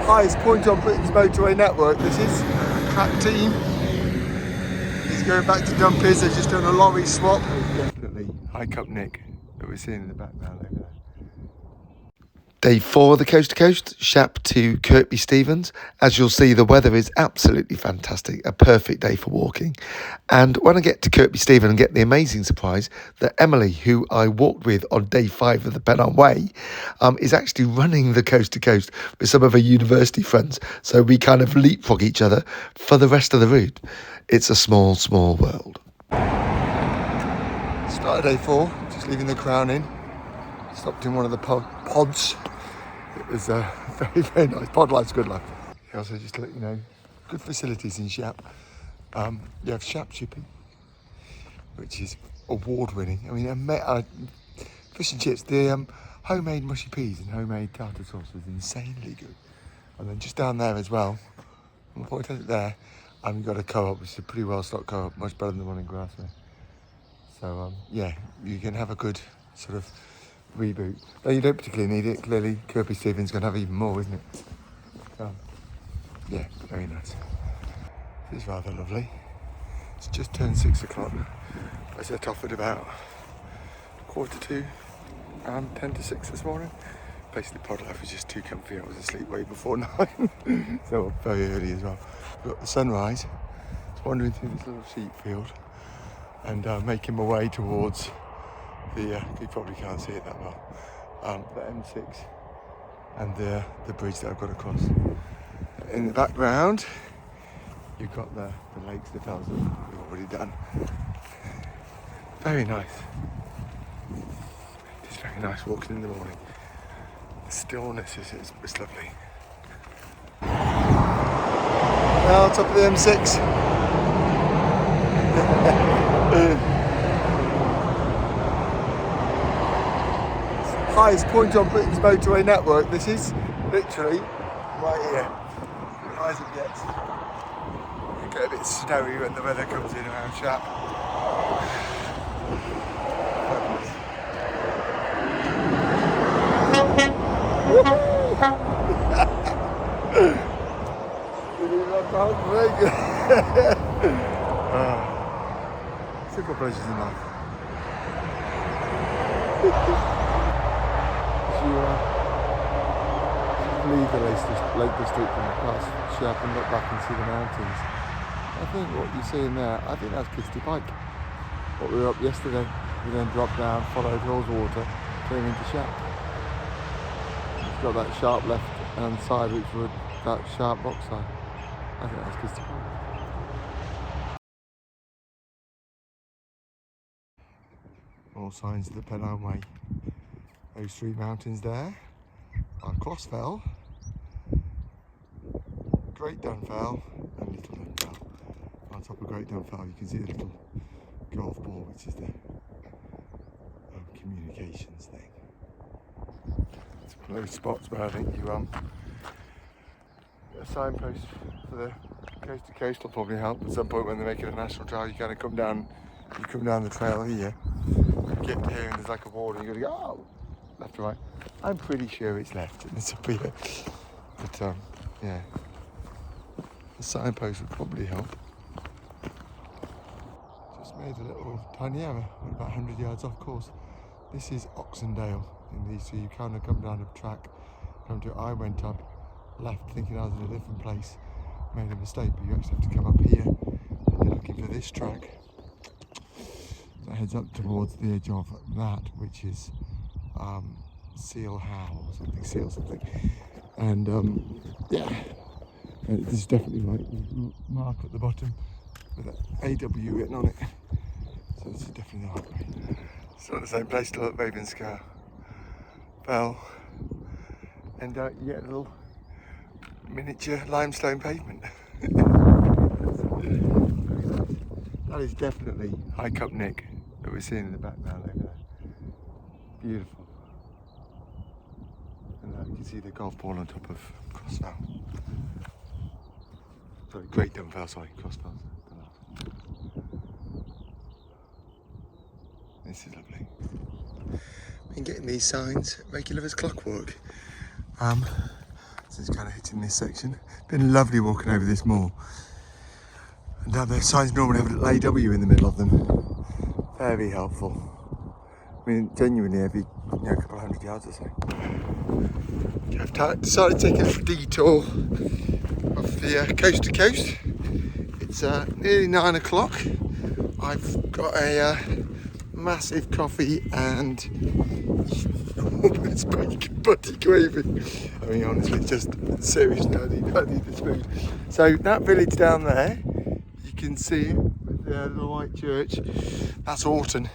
highest point on Britain's motorway network. This is track team. He's going back to Dumpies. They've just done a lorry swap. Definitely hike up Nick that we're seeing in the background over there. Day 4 of the Coast to Coast, Shap to Kirkby Stevens. As you'll see, the weather is absolutely fantastic, a perfect day for walking. And when I get to Kirkby Stevens and get the amazing surprise that Emily, who I walked with on day 5 of the Pennine Way, is actually running the Coast to Coast with some of her university friends. So we kind of leapfrog each other for the rest of the route. It's a small, small world. Started day 4, just leaving the Crown Inn. Stopped in one of the pods. It was very, very nice. Pod life's good life. Also, just to let you know, good facilities in Shap. You have Shap chipping, which is award-winning. I mean, fish and chips. The homemade mushy peas and homemade tartar sauce was insanely good. And then just down there as well, before I take it there, you've got a co-op, which is a pretty well-stocked co-op, much better than the one in Grassmere. So yeah, you can have a good sort of reboot. No, you don't particularly need it. Clearly, Kirkby Stevens going to have even more, isn't it? Yeah, very nice. This is rather lovely. It's just turned 6 o'clock. I set off at about 2:45 and 10 to 6 this morning. Basically, pod life was just too comfy. I was asleep way before 9, so up very early as well. We've got the sunrise. Just wandering through this little sheep field and making my way towards the, you probably can't see it that well, the M6 and the bridge that I've got across. In the background, you've got the lakes, the fells that we've already done. Very nice. It's very nice walking in the morning. The stillness is lovely. Now, top of the M6. Highest point on Britain's motorway network. This is literally right here, as high as it gets. You get a bit snowy when the weather comes in around Shap. Simple pleasures in life. Leave the Lake District and past Shap and look back and see the mountains. I think what you're seeing there, I think that's Kirkby Pike. What we were up yesterday, we then dropped down, followed Hillswater, came into Shap. It's got that sharp left hand side, which would that sharp rock side. I think that's Kirkby Pike. All signs of the Pennine Way. Those 3 mountains there are Crossfell, Great Dunfell and Little Dunfell. On top of Great Dunfell you can see the little golf ball, which is the communications thing. It's one of those spots where I think you a signpost for the Coast to Coast will probably help. At some point when they make it a national trail, you kind of come down the trail here, you get here and there's like a wall and you got to go, oh, left or right. I'm pretty sure it's left and it's up here. But yeah, the signpost would probably help. Just made a little tiny error, went about 100 yards off course. This is Oxendale in these, so you kind of come down a track, I went up, left thinking I was in a different place, made a mistake, but you actually have to come up here and you're looking for this track that heads up towards the edge of that, which is Seal Howe or something, Seal something. And yeah, this is definitely right. Mark at the bottom with an AW written on it. So this is definitely the right way. It's not the same place, still at Ravenscar Fell. And you get a little miniature limestone pavement. That is definitely Hike Up Nick that we're seeing in the background over there. Beautiful. And you can see the golf ball on top of Crossfell. Sorry, Great Dunfell, sorry, Crossfell. This is lovely. Been getting these signs regular as clockwork. Since kind of hitting this section. Been lovely walking over this moor. And down there, signs normally have a little AW in the middle of them. Very helpful. I mean, genuinely every a couple of 100 yards or so. I've decided to take a little detour off the coast to coast. It's nearly 9 o'clock. I've got a massive coffee and it's butty gravy. I mean, honestly, just seriously, I need this food. So that village down there, you can see it with the little white church. That's Orton.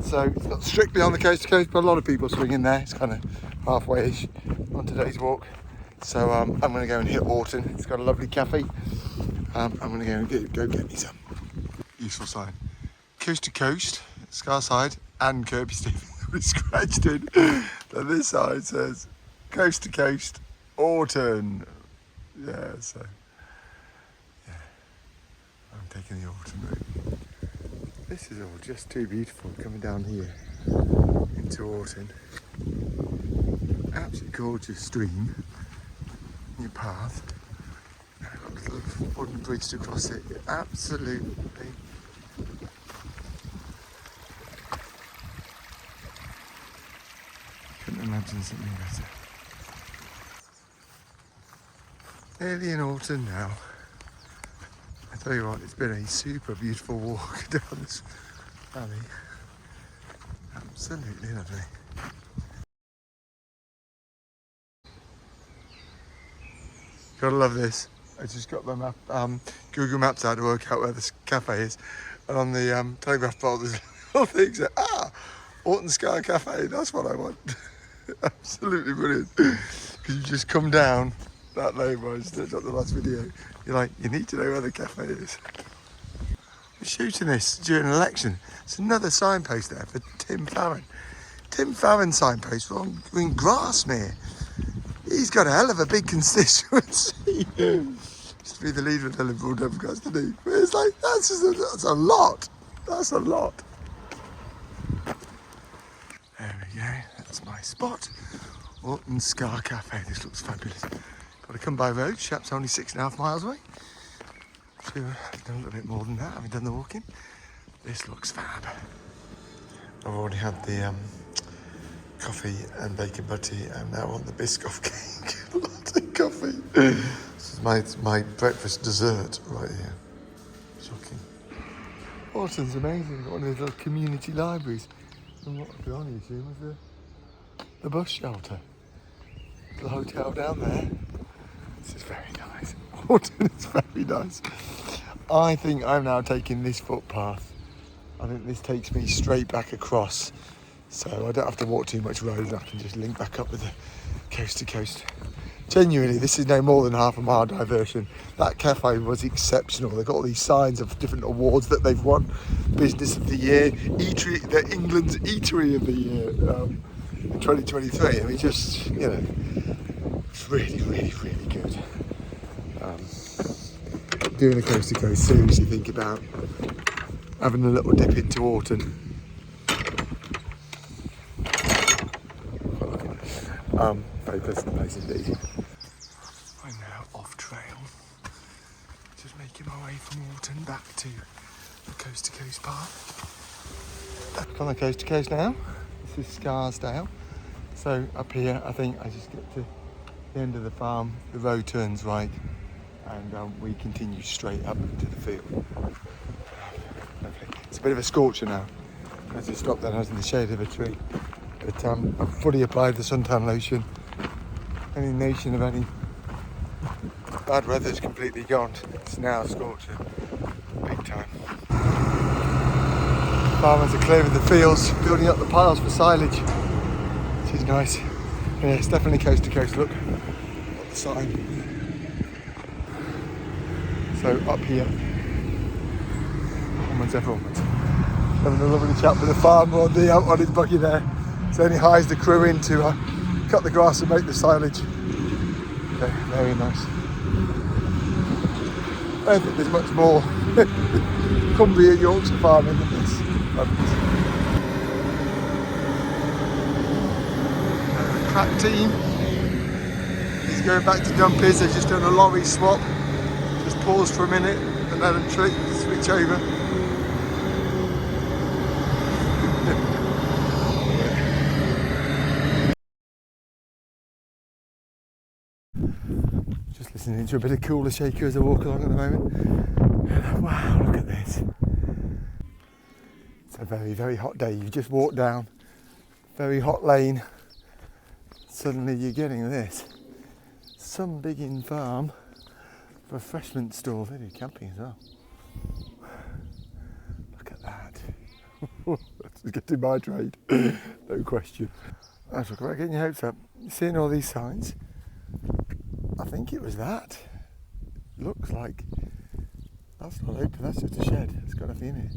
So it's not strictly on the coast to coast, but a lot of people swing in there. It's kind of halfway-ish on today's walk. So I'm going to go and hit Orton. It's got a lovely cafe. I'm going to go get me some. Useful sign. Coast to coast, Scarside and Kirkby Stevens. We scratched in. And this side says coast to coast, Orton. Yeah, so yeah, I'm taking the Orton route. This is all just too beautiful coming down here into Orton. Absolutely gorgeous stream, new path. And I've got a little wooden bridge to cross it. Absolutely. Couldn't imagine something better. Nearly in Orton now. I tell you what, it's been a super beautiful walk down this valley. Absolutely lovely. Gotta love this. I just got the map, Google Maps out to work out where this cafe is. And on the telegraph pole there's a little thing that, Orton Sky Cafe, that's what I want. Absolutely brilliant. Because you just come down that lane where I just got the last video. You're like, you need to know where the cafe is. We're shooting this during an election. It's another signpost there for Tim Farron. Tim Farron signpost in Grasmere. He's got a hell of a big constituency. Just to be the leader of the Liberal Democrats, didn't he? But it's like, that's a lot. That's a lot. There we go, that's my spot. Orton Scar Cafe, this looks fabulous. Got to come by road, Shap's only 6.5 miles away. So I've done a little bit more than that, having done the walking. This looks fab. I've already had the coffee and bacon butty, and now I want the Biscoff cake. A lot of coffee. This is my breakfast dessert right here. Shocking. Orton's amazing, got one of those little community libraries. And what I've been on YouTube was the bus shelter. The hotel down there. This is very nice. Orton is very nice. I think I'm now taking this footpath. I think this takes me straight back across. So I don't have to walk too much road. I can just link back up with the coast to coast. Genuinely, this is no more than half a mile diversion. That cafe was exceptional. They've got all these signs of different awards that they've won. Business of the Year, Eatery, the England's Eatery of the Year in 2023. I mean, just, you know, it's really, really, really good. Doing a coast to coast, seriously think about having a little dip into Orton. Very pleasant place indeed. I'm now off trail. Just making my way from Orton back to the coast to coast path. Back on the coast to coast now. This is Scarsdale. So up here, I think I just get to the end of the farm, the road turns right, and we continue straight up to the field. Lovely. It's a bit of a scorcher now. I just stopped there, I was in the shade of a tree. But I've fully applied the suntan lotion. Any notion of any bad weather's completely gone. It's now scorching, big time. Farmers are clearing the fields, building up the piles for silage, which is nice. Yeah, it's definitely coast to coast. Look at the sign. So up here, onwards everyone's having a lovely chat with the farmer on his buggy there. So then he hires the crew in to cut the grass and make the silage. Okay, very nice. I don't think there's much more Cumbria Yorkshire farming than this. The crack team is going back to Dumpies. They've just done a lorry swap. Just pause for a minute and let them switch over. Just listening to a bit of Cooler Shaker as I walk along at the moment. Wow, look at this. It's a very, very hot day. You just walk down very hot lane. Suddenly you're getting this. Some big farm refreshment store. They do camping as well. Look at that. That's getting my trade. No question. I talk about getting your hopes up. Seeing all these signs. I think it was that. Looks like that's not open, that's just a shed. It's got nothing in it.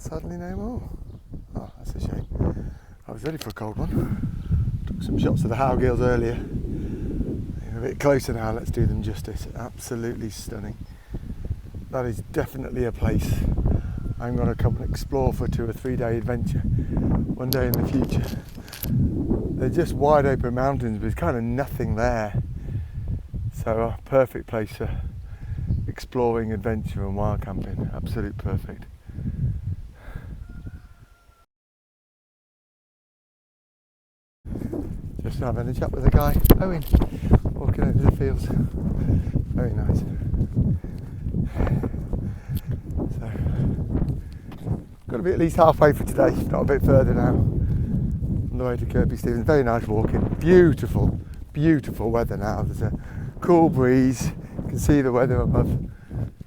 Suddenly no more. Oh, that's a shame. I was ready for a cold one. Took some shots of the Howgills earlier. A bit closer now, let's do them justice. Absolutely stunning. That is definitely a place I'm going to come and explore for 2 or 3 day adventure one day in the future. They're just wide open mountains, but there's kind of nothing there. So a perfect place for exploring, adventure and wild camping. Absolute perfect. Just having a chat with a guy, Owen, walking over the fields. Very nice. So, got to be at least halfway for today, if not a bit further now. On the way to Kirkby Stevens. Very nice walking. Beautiful, beautiful weather now. There's a cool breeze. You can see the weather above.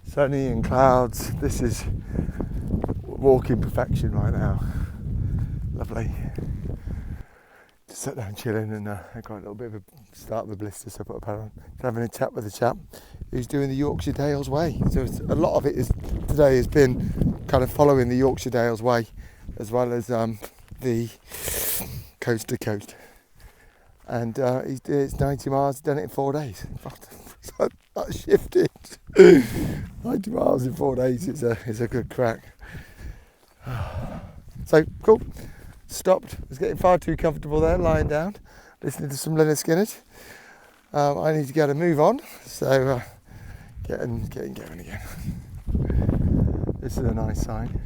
Sunny and clouds. This is walking perfection right now. Lovely. Just sat down chilling and I got a little bit of a start of a blister, so I put a pad on. Just having a chat with a chap who's doing the Yorkshire Dales Way. So a lot of it today has been kind of following the Yorkshire Dales Way, as well as the coast to coast. And it's 90 miles, done it in 4 days. So that shifted. 90 miles in 4 days is a good crack. So cool. Stopped. I was getting far too comfortable there, lying down, listening to some Lynyrd Skynyrd. I need to get a move on, so getting going again. This is a nice sign.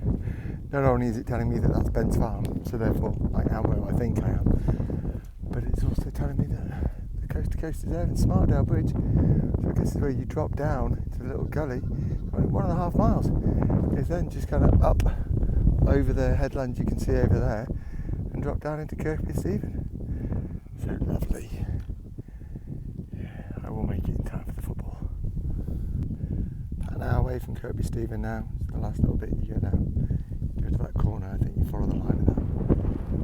Not only is it telling me that that's Ben's farm, so therefore I am where I think I am, but it's also telling me that the coast to coast is there in Smartdale Bridge. So I guess this is where you drop down into the little gully, 1.5 miles. It's then just kind of up over the headland you can see over there and drop down into Kirkby Stevens. So lovely. Yeah, I will make it in time for the football. About an hour away from Kirkby Stevens now. It's the last little bit you go down. Go to that corner, I think you follow the line of that.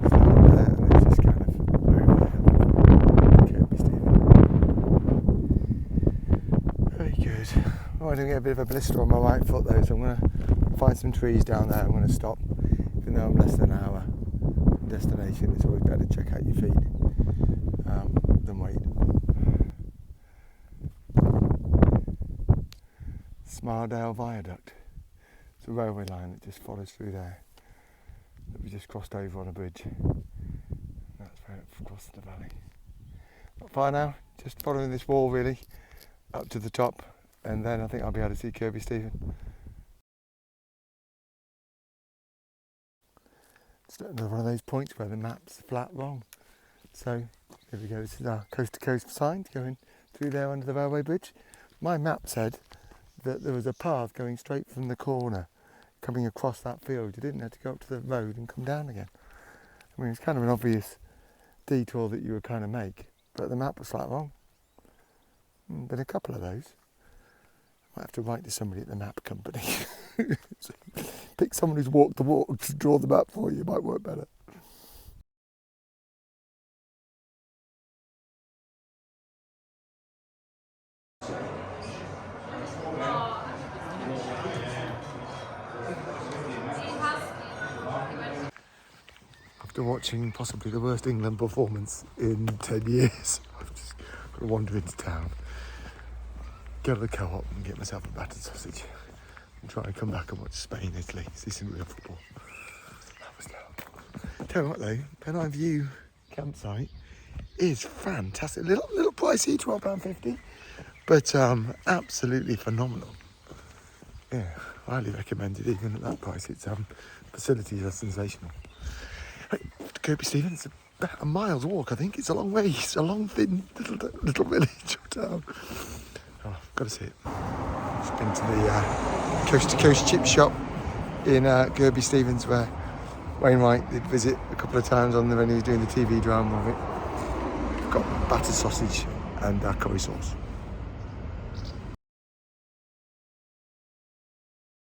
Start there and it's just kind of over the hill to Kirkby Stevens. Very good. Oh, I didn't get a bit of a blister on my right foot though, so I'm going to find some trees down there. I'm going to stop, even though I'm less than an hour from destination. It's always better to check out your feet than wait. Smartdale Viaduct. It's a railway line that just follows through there, that we just crossed over on a bridge. That's where it crossed the valley. Not far now, just following this wall really, up to the top, and then I think I'll be able to see Kirkby Stevens. It's another one of those points where the map's flat wrong. So here we go, this is our coast to coast sign going through there under the railway bridge. My map said that there was a path going straight from the corner coming across that field. You didn't have to go up to the road and come down again. I mean, it's kind of an obvious detour that you would kind of make, but the map was flat wrong. Been a couple of those. Might have to write to somebody at the map company. So pick someone who's walked the walk to draw the map for you, might work better. After watching possibly the worst England performance in 10 years, I've just got to wander into town, go to the co-op and get myself a battered sausage and try and come back and watch Spain, Italy, see some real football. That was terrible. Tell you what though, Penine View campsite is fantastic. Little pricey, £12.50, but absolutely phenomenal. Yeah, highly recommended even at that price. Its facilities are sensational. Right, Kirkby, Stephen, it's about a mile's walk, I think. It's a long way. It's a long, thin little village or town. Oh, I've got to see it. Just been to the coast-to-coast chip shop in Kirkby, Stevens, where Wainwright did visit a couple of times when he was doing the TV drama of it. I've got battered sausage and curry sauce.